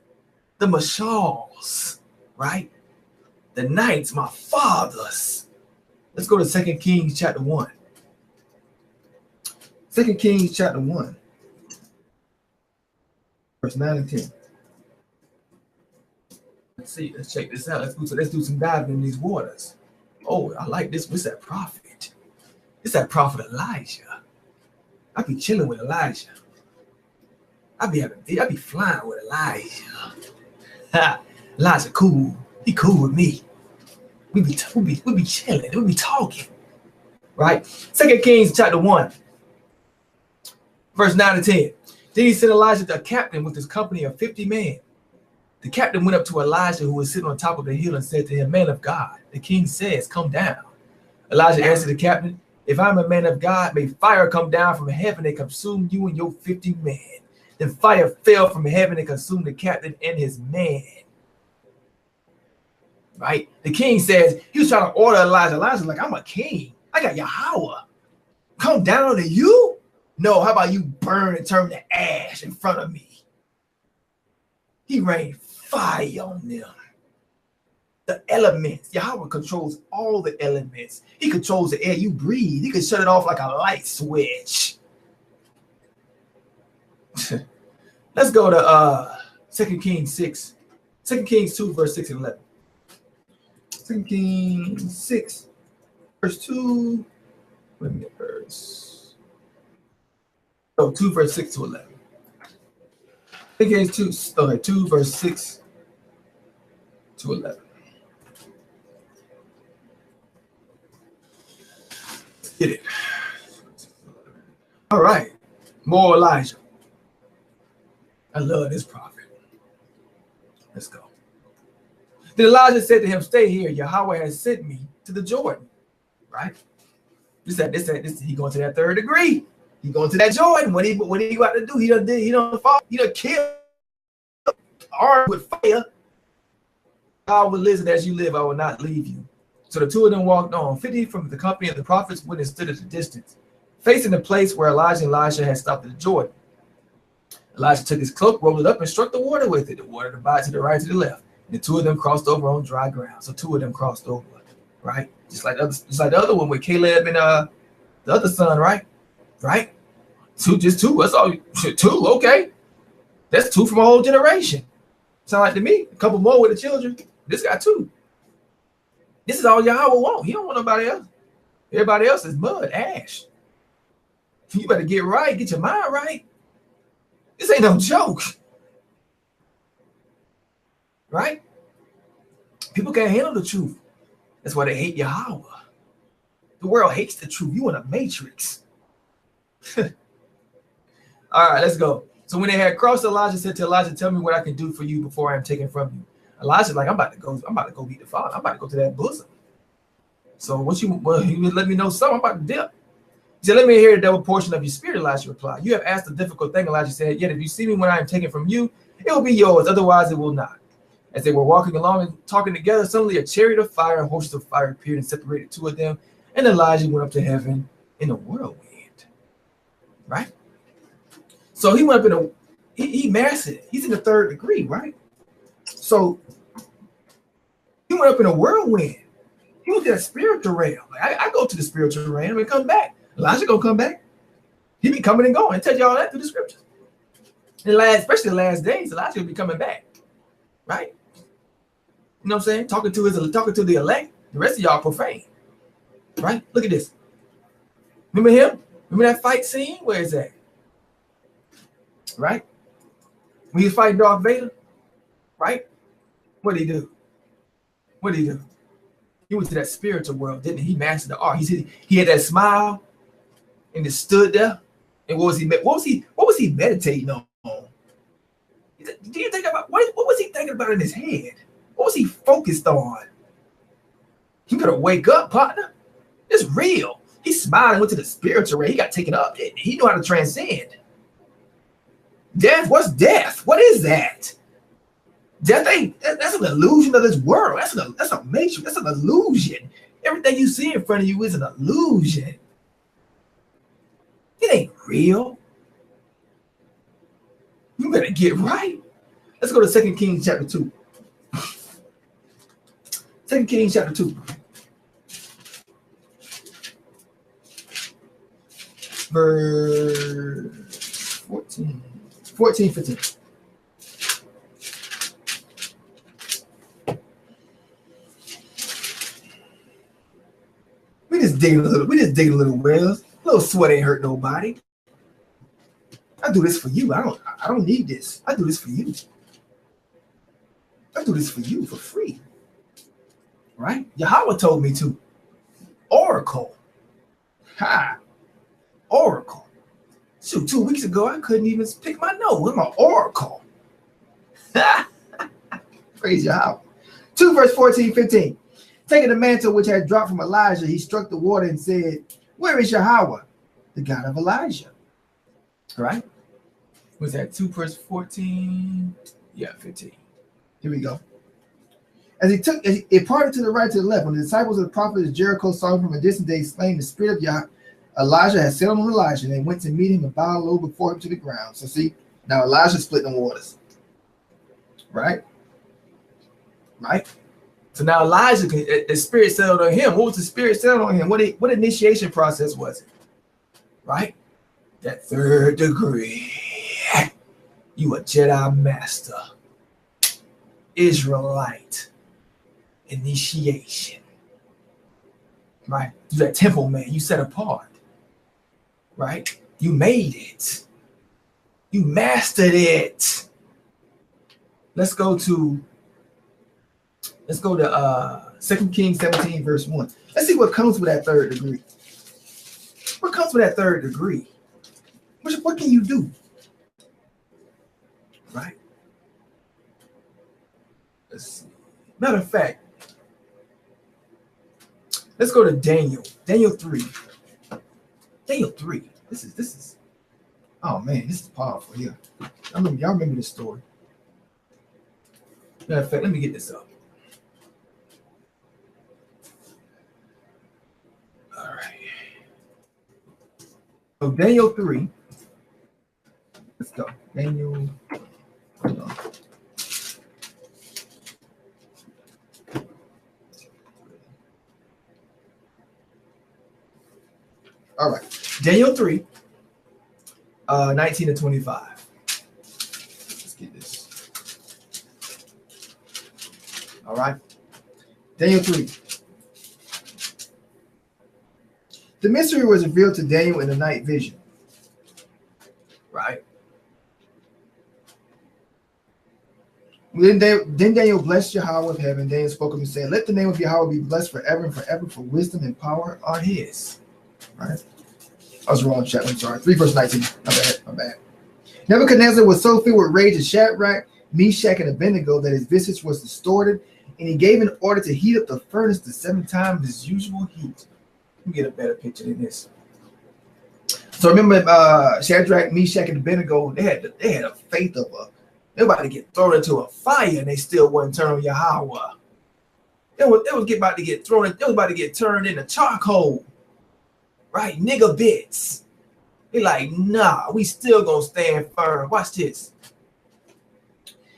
the mashals, right? The knights, my fathers. Let's go to 2 Kings chapter 1. 2 Kings chapter 1, verse 9 and 10. Let's check this out. Let's do some diving in these waters. Oh, I like this. What's that prophet? It's that prophet Elijah. I be chilling with Elijah. I be flying with Elijah. Elijah cool. He cool with me. We be chilling. We be talking. Right? 2 Kings chapter 1, verse 9 and 10. Then he sent Elijah to a captain with his company of 50 men. The captain went up to Elijah, who was sitting on top of the hill, and said to him, man of God, the king says, come down. Elijah answered the captain, if I'm a man of God, may fire come down from heaven and consume you and your 50 men. Then fire fell from heaven and consumed the captain and his man. Right? The king says, he was trying to order Elijah. Elijah's like, I'm a king. I got Yahweh. Come down to you? No, how about you burn and turn to ash in front of me? He rained fire on them. The elements. Yahweh controls all the elements. He controls the air you breathe. He can shut it off like a light switch. Let's go to 2 Kings 6. 2 Kings 2, verse 6 and 11. 2 Kings 6, verse 2. Wait a minute, verse. Oh, 2, verse 6 to 11. 2 Kings 2, verse 6 to 11. Get it. All right. More Elijah. I love this prophet. Let's go. Then Elijah said to him, stay here. Yahweh has sent me to the Jordan. Right? This he going to that 3rd degree. He going to that Jordan. What he got to do? He done fall. He done killed armed with fire. I will live, and as you live, I will not leave you. So the two of them walked on. 50 from the company of the prophets went and stood at a distance, facing the place where Elijah and Elisha had stopped at the Jordan. Elijah took his cloak, rolled it up, and struck the water with it. The water divided to the right and to the left. And the two of them crossed over on dry ground. So two of them crossed over, right? Just like the other one with Caleb and the other son, right? Right? Just two. That's all. Two, okay. That's two from a whole generation. Sound like to me. A couple more with the children. This got two. This is all Yahweh want. He don't want nobody else. Everybody else is mud, ash. You better get right, get your mind right. This ain't no joke. Right? People can't handle the truth. That's why they hate Yahweh. The world hates the truth. You in a matrix. All right, let's go. So when they had crossed, Elijah said to Elijah, tell me what I can do for you before I am taken from you. Elijah's like, I'm about to go meet the Father. I'm about to go to that bosom. So he would let me know something. I'm about to dip. He said, let me hear the double portion of your spirit, Elijah replied. You have asked a difficult thing, Elijah said, yet if you see me when I am taken from you, it will be yours, otherwise it will not. As they were walking along and talking together, suddenly a chariot of fire and horses of fire appeared and separated two of them, and Elijah went up to heaven in a whirlwind. Right? So he went up he mastered it. He's in the third degree, right? So he went up in a whirlwind. He went to that spiritual realm. Like I go to the spiritual realm and come back. Elijah gonna come back. He be coming and going. I tell you all that through the scriptures. Especially the last days, Elijah will be coming back. Right? You know what I'm saying? Talking to the elect. The rest of y'all profane. Right? Look at this. Remember him? Remember that fight scene? Where is that? Right? When he was fighting Darth Vader, right? What did he do? What did he do? He went to that spiritual world, didn't he? He mastered the art. He had that smile and just stood there. And what was he meditating on? Do you think about what was he thinking about in his head? What was he focused on? He better wake up, partner. It's real. He smiled and went to the spiritual realm. He got taken up. He knew how to transcend. Death, what's death? What is that? Death that's an illusion of this world. That's a matrix. That's an illusion. Everything you see in front of you is an illusion. It ain't real. You better get right. Let's go to 2 Kings chapter 2. 2 Kings chapter 2. Verse 14, 15. We just dig a little wells. A little sweat ain't hurt nobody. I do this for you. I don't need this. I do this for you. I do this for you for free. Right? Yahweh told me to. Oracle. Ha. Oracle. Shoot, 2 weeks ago, I couldn't even pick my nose with my oracle. Praise Yahweh. 2 verse 14, 15. Taking the mantle which had dropped from Elijah, he struck the water and said, where is Yahweh, the God of Elijah? Right? Was that 2 verse 14? Yeah, 15. Here we go. As it parted to the right to the left, when the disciples of the prophet of Jericho saw him from a distance, they exclaimed, the spirit of Elijah had settled on Elijah, and they went to meet him and bowed low before him to the ground. So see, now Elijah split the waters. Right? Right? So now Elijah, the spirit settled on him. What was the spirit settled on him? What initiation process was it? Right? That third degree. You a Jedi master. Israelite. Initiation. Right? You that temple man. You set apart. Right? You made it. You mastered it. Let's go to 2 Kings 17 verse 1. Let's see what comes with that third degree. What comes with that third degree? What can you do? Right? Let's see. Matter of fact, let's go to Daniel. Daniel 3. Daniel 3. This is oh man, this is powerful here. Y'all remember this story. Matter of fact, let me get this up. So Daniel 3. Let's go. Daniel. Hold on. All right. Daniel 3, 19 to 25. Let's get this. All right. Daniel 3. The mystery was revealed to Daniel in the night vision. Right. Then Daniel blessed Yahweh of heaven. Daniel spoke up and said, let the name of Yahweh be blessed forever and forever, for wisdom and power are his. Right. I was wrong, chat. I'm sorry. 3 verse 19. My bad. Nebuchadnezzar was so filled with rage at Shadrach, Meshach, and Abednego that his visage was distorted, and he gave an order to heat up the furnace to 7 times its usual heat. Let me get a better picture than this. So remember, Shadrach, Meshach, and Abednego, they had a faith of they were about to get thrown into a fire, and they still wouldn't turn on Yahweh. They was about to get thrown. They was about to get turned into charcoal, right? Nigga bits. They like, nah, we still gonna stand firm. Watch this.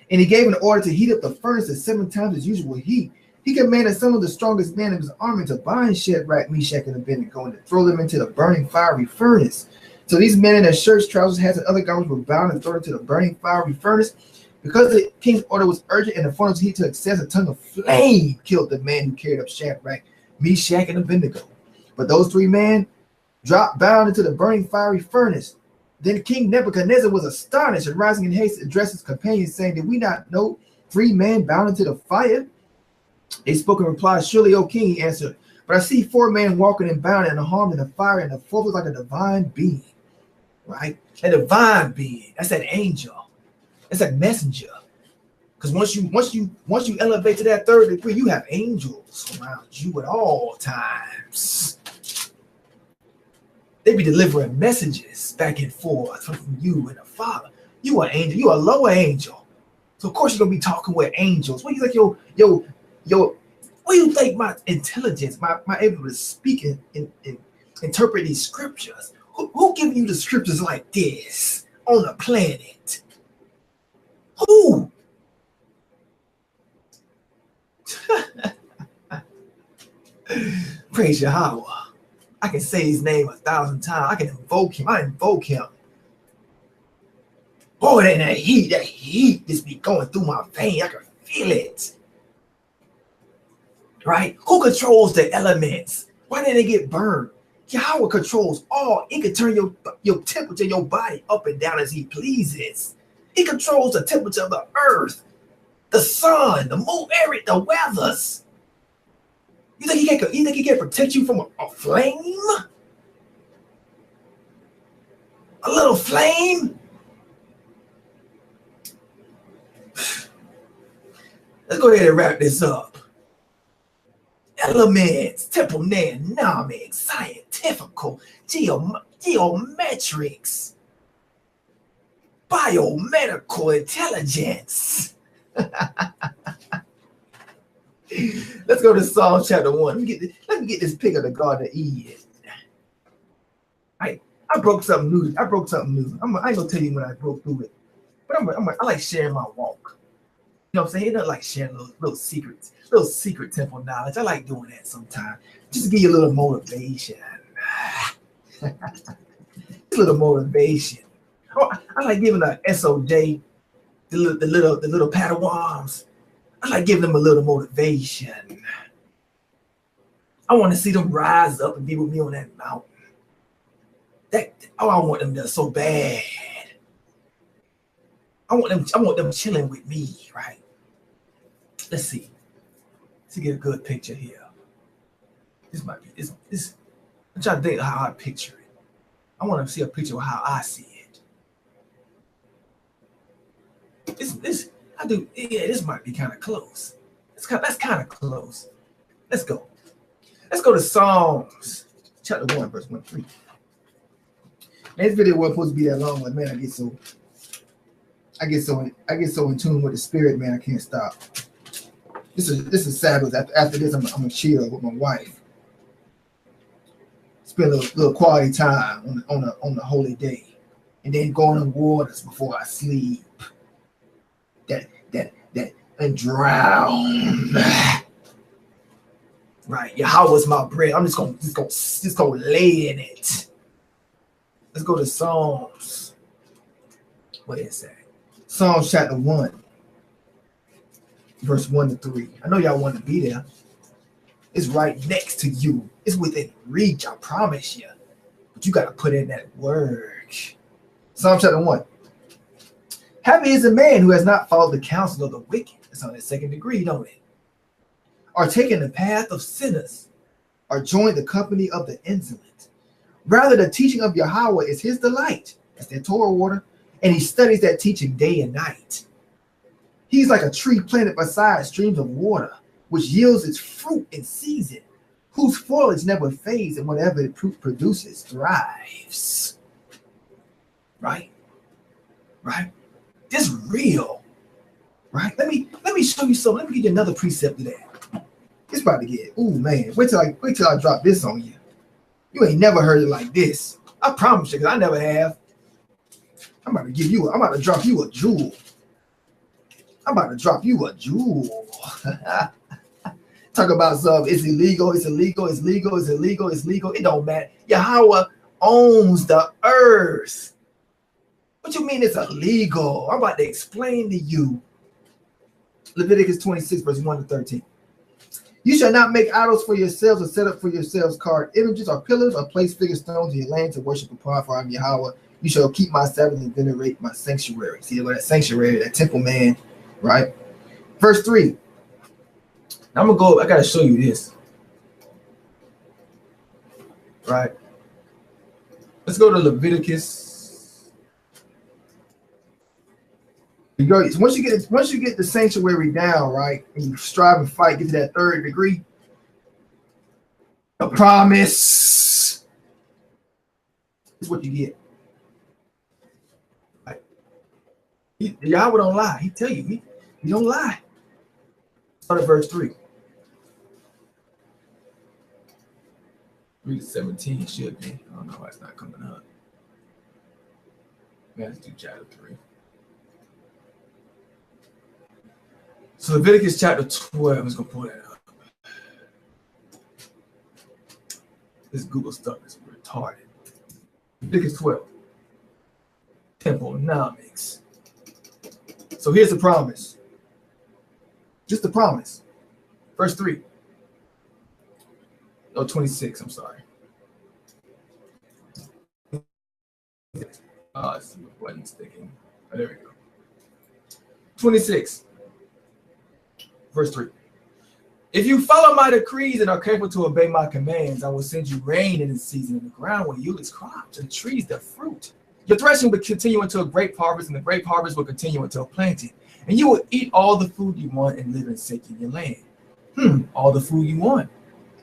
And he gave an order to heat up the furnace at 7 times its usual heat. He commanded some of the strongest men of his army to bind Shadrach, Meshach, and Abednego and to throw them into the burning fiery furnace. So these men in their shirts, trousers, hats, and other garments were bound and thrown into the burning fiery furnace. Because the king's order was urgent and the furnace heat to excess, a tongue of flame killed the man who carried up Shadrach, Meshach, and Abednego. But those 3 men dropped bound into the burning fiery furnace. Then King Nebuchadnezzar was astonished and rising in haste addressed his companions, saying, did we not know 3 men bound into the fire? They spoke and replied, surely, O king, he answered, but I see 4 men walking and bound and unharmed in the fire, and the 4th was like a divine being. Right? A divine being. That's an angel. It's a messenger. Because once you elevate to that 3rd degree, you have angels around you at all times. They be delivering messages back and forth from you and the Father. You are an angel. You are a lower angel. So of course you're gonna be talking with angels. What do you think what do you think my intelligence, my able to speak and interpret these scriptures? Who giving you the scriptures like this on the planet? Who? Praise Yahweh. I can say his name 1,000 times. I can invoke him. I invoke him. Boy, that heat just be going through my vein. I can feel it. Right? Who controls the elements? Why didn't they get burned? Yahweh controls all. He can turn your temperature, your body up and down as he pleases. He controls the temperature of the earth, the sun, the moon, the weathers. You think he can protect you from a flame? A little flame? Let's go ahead and wrap this up. Elements, temple dynamic, scientifical, geometrics, biomedical intelligence. Let's go to Psalm chapter 1. Let me get this pic of the Garden of Eden. I broke something new. I ain't gonna tell you when I broke through it, but I like sharing my walk. You know what I'm saying? I like sharing little secrets, little secret temple knowledge. I like doing that sometimes, just to give you a little motivation. A little motivation. Oh, I like giving a SOJ, the little Padawans. I like giving them a little motivation. I want to see them rise up and be with me on that mountain. I want them there so bad. I want them chilling with me, right? Let's see. To get a good picture here. This might be this. I'm trying to think of how I picture it. I want to see a picture of how I see it. This might be kind of close. That's kind of close. Let's go. Let's go to Psalms chapter 1, verse 1-3. This video wasn't supposed to be that long, but man, I get so in tune with the spirit, man, I can't stop. This is Sabbath. After this, I'm gonna chill with my wife. spend a little quality time on the holy day, and then go on the waters before I sleep. That and drown. Right, Yahweh's my bread. I'm just gonna lay in it. Let's go to Psalms. What is that? Psalms chapter 1, verse 1 to 3. I know y'all want to be there. It's right next to you. It's within reach, I promise you. But you got to put in that work. Psalm chapter 1. Happy is the man who has not followed the counsel of the wicked. It's on that second degree, don't it? Or taken the path of sinners, or joined the company of the insolent. Rather, the teaching of Yahweh is his delight. That's that Torah water. And he studies that teaching day and night. He's like a tree planted beside streams of water, which yields its fruit in season, whose foliage never fades, and whatever it produces thrives. Right? Right? This is real. Right? Let me show you something. Let me give you another precept of that. It's about to get, ooh man, wait till I drop this on you. You ain't never heard it like this. I promise you, because I never have. I'm about to drop you a jewel. Talk about something. It's illegal. It don't matter. Yahweh owns the earth. What you mean it's illegal? I'm about to explain to you. Leviticus 26, verse 1 to 13. You shall not make idols for yourselves or set up for yourselves carved images or pillars or place figure stones in your land to worship upon, for I am Yahweh. You shall keep my Sabbath and venerate my sanctuary. See, that sanctuary, that temple, man, right? Verse 3. Now I'm going to go, I got to show you this. Right? Let's go to Leviticus. You go. Once you get the sanctuary down, right, and you strive and fight, get to that third degree, the promise is what you get. Right? Yahweh don't lie. He tell you, he don't lie. Start at verse 3. Read 17 should be. I don't know why it's not coming up. Let's do chapter 3. So Leviticus chapter 12, I'm just going to pull that up. This Google stuff is retarded. Leviticus 12. Temponomics. So here's the promise. Just the promise. Verse 3. Oh, 26, I'm sorry. It's the button sticking. Oh, there we go. 26. Verse 3. If you follow my decrees and are careful to obey my commands, I will send you rain in the season, and the ground will yield its crops, and the trees their fruit. Your threshing will continue until a grape harvest, and the grape harvest will continue until planting. And you will eat all the food you want and live in safety in your land. All the food you want.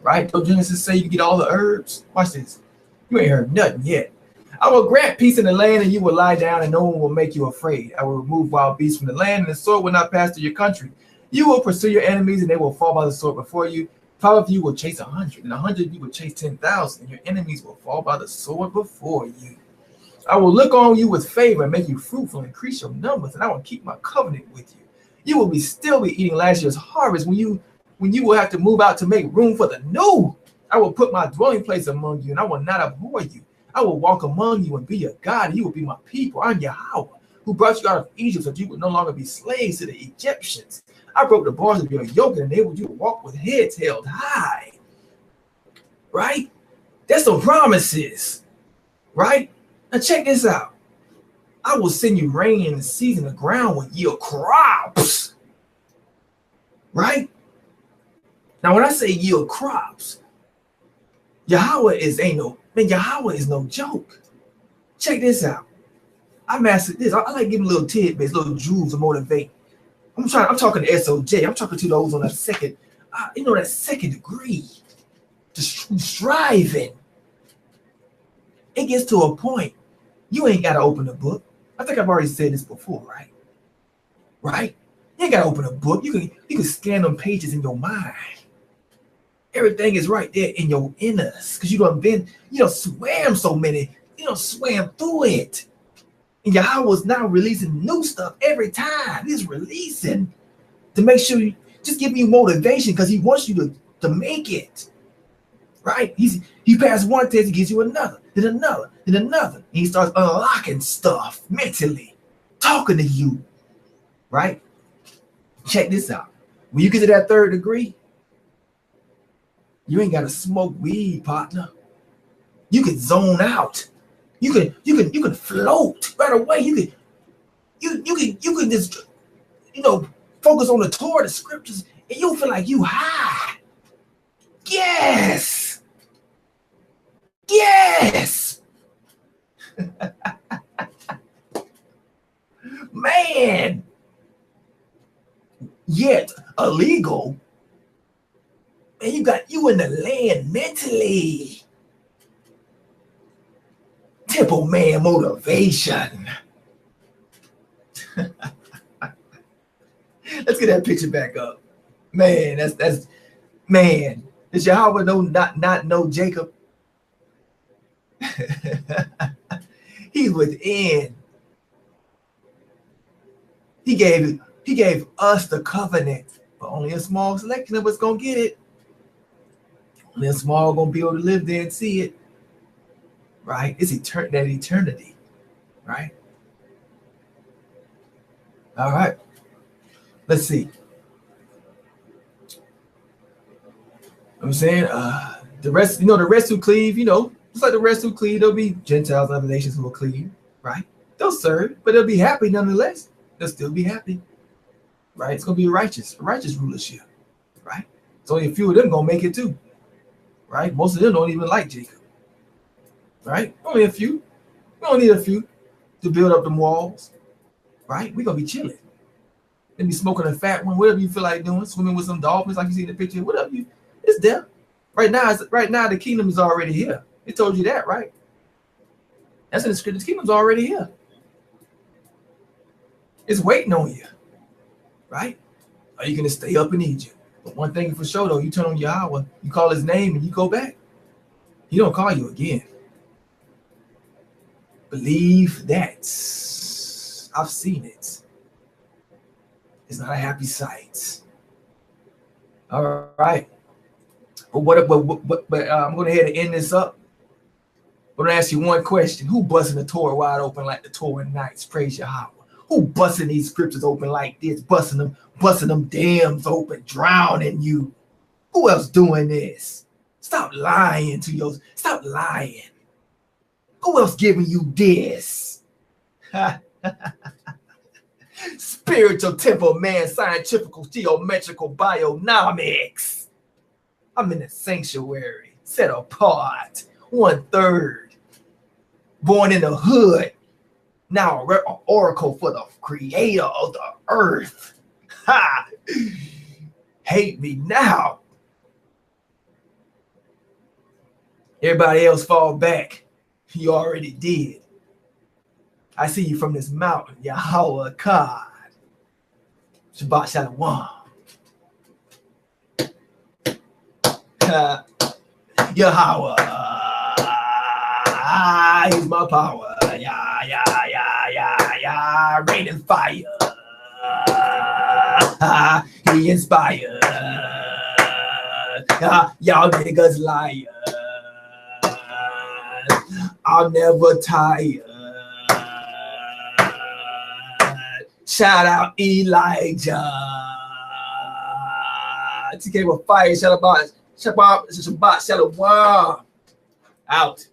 Right? Don't Genesis say you get all the herbs? Watch this. You ain't heard nothing yet. I will grant peace in the land, and you will lie down, and no one will make you afraid. I will remove wild beasts from the land, and the sword will not pass through your country. You will pursue your enemies, and they will fall by the sword before you. 5 of you will chase 100, and 100 of you will chase 10,000, and your enemies will fall by the sword before you. I will look on you with favor and make you fruitful, increase your numbers, and I will keep my covenant with you. You will still be eating last year's harvest when you will have to move out to make room for the new. I will put my dwelling place among you, and I will not abhor you. I will walk among you and be your God, and you will be my people. I'm Yahweh, who brought you out of Egypt so that you would no longer be slaves to the Egyptians. I broke the bars of your yoke and enabled you to walk with heads held high. Right? That's some promises. Right? Now check this out. I will send you rain in the season. The ground will yield crops. Right? Now when I say yield crops, Yahweh is no joke. Check this out. I mastered this. I like giving little tidbits, little jewels to motivate. I'm talking to SOJ. I'm talking to those on that second, that second degree. Just striving. It gets to a point. You ain't got to open a book. I think I've already said this before, right? Right? You ain't got to open a book. You can scan them pages in your mind. Everything is right there in your inners because you don't swam so many, swam through it. And Yahweh's now releasing new stuff every time. He's releasing to make sure just giving you motivation because he wants you to make it. Right? He passed one test, he gives you another, then another, then another. And he starts unlocking stuff mentally, talking to you. Right? Check this out. When you get to that 3rd degree, you ain't gotta smoke weed, partner. You can zone out. You can float right away. You can just focus on the Torah, the scriptures, and you'll feel like you high. Yes. Yes. Man. Yet illegal. And you in the land mentally. Temple man motivation. Let's get that picture back up. Man, that's man. Does Yahweh not know Jacob? He's within. He gave us the covenant, but only a small selection of us gonna get it. Only a small gonna be able to live there and see it. Right? It's that eternity. Right? All right. Let's see. I'm saying the rest who cleave, just like the rest who cleave, there'll be Gentiles and other nations who will cleave, right? They'll serve, but they'll be happy nonetheless. They'll still be happy. Right? It's gonna be righteous rulership, right? So only a few of them gonna make it too. Right? Most of them don't even like Jacob. Right? Only a few. We don't need a few to build up them walls. Right? We're gonna be chilling. Then be smoking a fat one, whatever you feel like doing, swimming with some dolphins like you see in the picture, whatever it's there. Right now, the kingdom is already here. It told you that, right? That's in the scripture. The kingdom's already here. It's waiting on you. Right? Are you gonna stay up in Egypt? But one thing for sure though, you turn on Yahweh, you call his name and you go back. He don't call you again. Believe that. I've seen it. It's not a happy sight. All right. But I'm going to head and end this up. I'm going to ask you one question. Who busting the Torah wide open like the Torah nights? Praise Yahweh. Who busting these scriptures open like this? Busting them dams open, drowning you. Who else doing this? Stop lying. Stop lying. Who else giving you this? Spiritual temple man, scientific, geometrical, bionomics. I'm in the sanctuary, set apart, 1/3. Born in the hood, now an oracle for the creator of the earth. Ha! Hate me now. Everybody else fall back. You already did. I see you from this mountain, Yahweh God. Shabbat Shalom. Yahweh. He's my power. Yeah. Rain and fire. He inspired. Y'all niggas liars. I'll never tire. Shout out Elijah. TK with fire. Shabbat Shalom. Out.